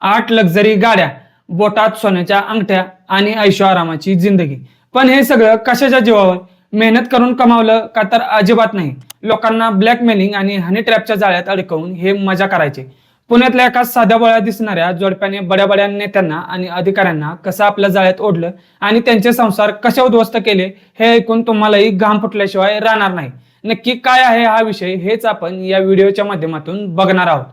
8 luxury गाड्या, बोटात सोन्याच्या अंगठ्या आणि ऐशोआरामाची जिंदगी. पण हे सगळं कशाच्या जीवावर? मेहनत करून कमावलं का? तर अजिबात नाही. लोकांना ब्लॅकमेलिंग आणि हनी ट्रॅपच्या जाळ्यात अडकवून हे मजा करायचे. पुण्यातल्या एका साध्या बोळ्या दिसणाऱ्या जोडप्याने बड्या नेत्यांना आणि अधिकाऱ्यांना कसं आपल्या जाळ्यात ओढलं आणि त्यांचे संसार कसे उद्ध्वस्त केले हे ऐकून तुम्हालाही घाम फुटल्याशिवाय राहणार नाही. नक्की काय आहे हा विषय, हेच आपण या व्हिडिओच्या माध्यमातून बघणार आहोत.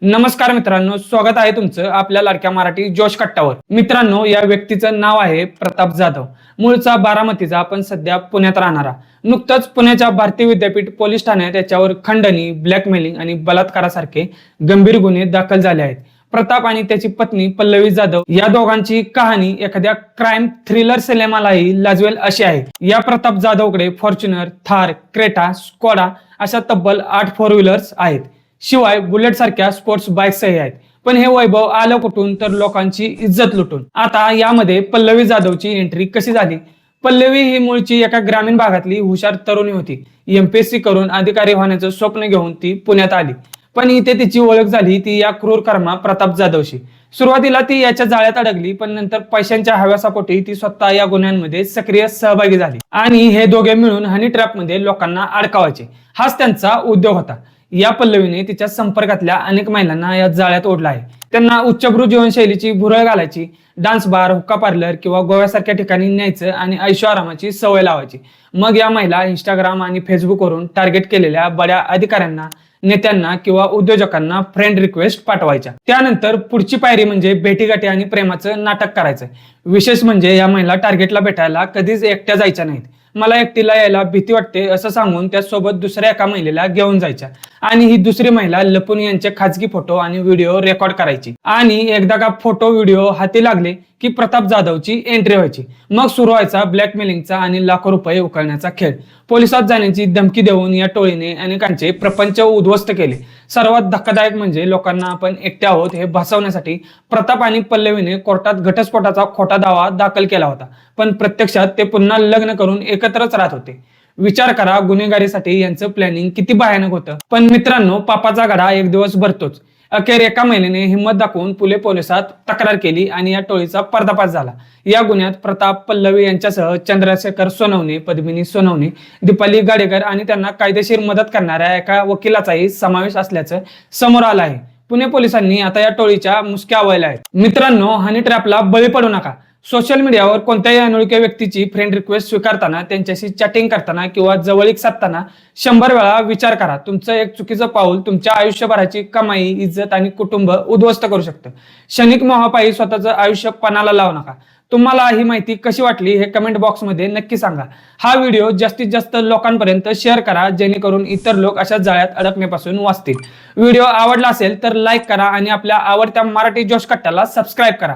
नमस्कार मित्रांनो, स्वागत आहे तुमचं आपल्या लाडक्या मराठी जोश कट्टावर. मित्रांनो, या व्यक्तीचं नाव आहे प्रताप जाधव. मूळचा बारामतीचा, पण सध्या पुण्यात राहणारा. नुकतंच पुण्याच्या भारतीय विद्यापीठ पोलीस ठाण्यात त्याच्यावर खंडणी, ब्लॅकमेलिंग आणि बलात्कारासारखे गंभीर गुन्हे दाखल झाले आहेत. प्रताप आणि त्याची पत्नी पल्लवी जाधव या दोघांची कहाणी एखाद्या क्राईम थ्रिलर सिनेमालाही लाजवेल अशी आहे. या प्रताप जाधवकडे फॉर्च्युनर, थार, क्रेटा, स्कोडा अशा तब्बल 8 फोर व्हीलर्स आहेत. शिवाय बुलेट सारख्या स्पोर्ट्स बाईक्सही आहेत. पण हे वैभव आलं कुठून? तर लोकांची इज्जत लुटून. आता यामध्ये पल्लवी जाधवची एंट्री कशी झाली? पल्लवी ही मूळची एका ग्रामीण भागातली हुशार तरुणी होती. एमपीएससी करून अधिकारी होण्याचं स्वप्न घेऊन ती पुण्यात आली. पण इथे तिची ओळख झाली ती या क्रूर कर्मा प्रताप जाधवशी. सुरुवातीला ती याच्या जाळ्यात अडकली, पण नंतर पैशांच्या हव्यासापोटी ती स्वतः या गुन्ह्यांमध्ये सक्रिय सहभागी झाली आणि हे दोघे मिळून हनी ट्रॅपमध्ये लोकांना अडकावायचे. हाच त्यांचा उद्योग होता. या पल्लवीने तिच्या संपर्कातल्या अनेक महिलांना या जाळ्यात ओढला आहे. त्यांना उच्चभ्रू जीवनशैलीची भुरळ घालायची, डान्स बार, हुक्का पार्लर किंवा गोव्यासारख्या ठिकाणी न्यायचं आणि ऐशोआरामाची सवय लावायची. मग या महिला इंस्टाग्राम आणि फेसबुकवरून टार्गेट केलेल्या बड्या अधिकाऱ्यांना, नेत्यांना किंवा उद्योजकांना फ्रेंड रिक्वेस्ट पाठवायच्या. त्यानंतर पुढची पायरी म्हणजे भेटीगाठी आणि प्रेमाचं नाटक करायचं. विशेष म्हणजे या महिला टार्गेटला भेटायला कधीच एकट्या जायच्या नाहीत. मला एकटीला यायला भीती वाटते असं सांगून त्यासोबत दुसऱ्या एका महिलेला घेऊन जायच्या आणि ही दुसरी महिला लपून यांचे खाजगी फोटो आणि व्हिडिओ रेकॉर्ड करायची. आणि एकदा का फोटो व्हिडिओ हाती लागले की प्रताप जाधवची एंट्री व्हायची. मग सुरू व्हायचा ब्लॅकमेलिंगचा आणि लाखो रुपये उकळण्याचा खेळ. पोलिसात जाण्याची धमकी देऊन या टोळीने अनेकांचे प्रपंच उद्ध्वस्त केले. सर्वात धक्कादायक म्हणजे लोकांना आपण एकटे आहोत हे भासवण्यासाठी प्रताप आणि पल्लवीने कोर्टात घटस्फोटाचा खोटा दावा दाखल केला होता. पण प्रत्यक्षात ते पुन्हा लग्न करून एकत्रच राहत होते. विचार करा, गुन्हेगारीसाठी यांचं प्लॅनिंग किती भयानक होतं. पण मित्रांनो, पापाचा घडा एक दिवस भरतोच. अखेर एका महिलेने हिंमत दाखवून पोलिसात तक्रार केली आणि या टोळीचा पर्दाफाश झाला. या गुन्ह्यात प्रताप, पल्लवी यांच्यासह चंद्रशेखर सोनवणे, पद्मिनी सोनवणे, दीपाली गाडेकर आणि त्यांना कायदेशीर मदत करणाऱ्या एका वकिलाचाही समावेश असल्याचं समोर आलं आहे. पुणे पोलिसांनी आता या टोळीच्या मुसक्या आवळल्या आहेत. मित्रांनो, हनी ट्रॅपला बळी पडू नका. सोशल मीडियावर कोणत्याही अनोळखी व्यक्तीची फ्रेंड रिक्वेस्ट स्वीकारताना, त्यांच्याशी चॅटिंग करताना किंवा जवळीक साधताना 100 वेळा विचार करा. तुमचं एक चुकीचं पाऊल तुमच्या आयुष्यभराची कमाई, इज्जत आणि कुटुंब उद्ध्वस्त करू शकतं. क्षणिक मोहापायी स्वतःचं आयुष्य पणाला लावू नका. तुम्हाला ही माहिती कशी वाटली हे कमेंट बॉक्समध्ये नक्की सांगा. हा व्हिडिओ जास्तीत जास्त लोकांपर्यंत शेअर करा, जेणेकरून इतर लोक अशा जाळ्यात अडकण्यापासून वाचतील. व्हिडिओ आवडला असेल तर लाईक करा आणि आपल्या आवडत्या मराठी जोश कट्ट्याला सबस्क्राईब करा.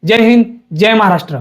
जय हिंद, जय महाराष्ट्र.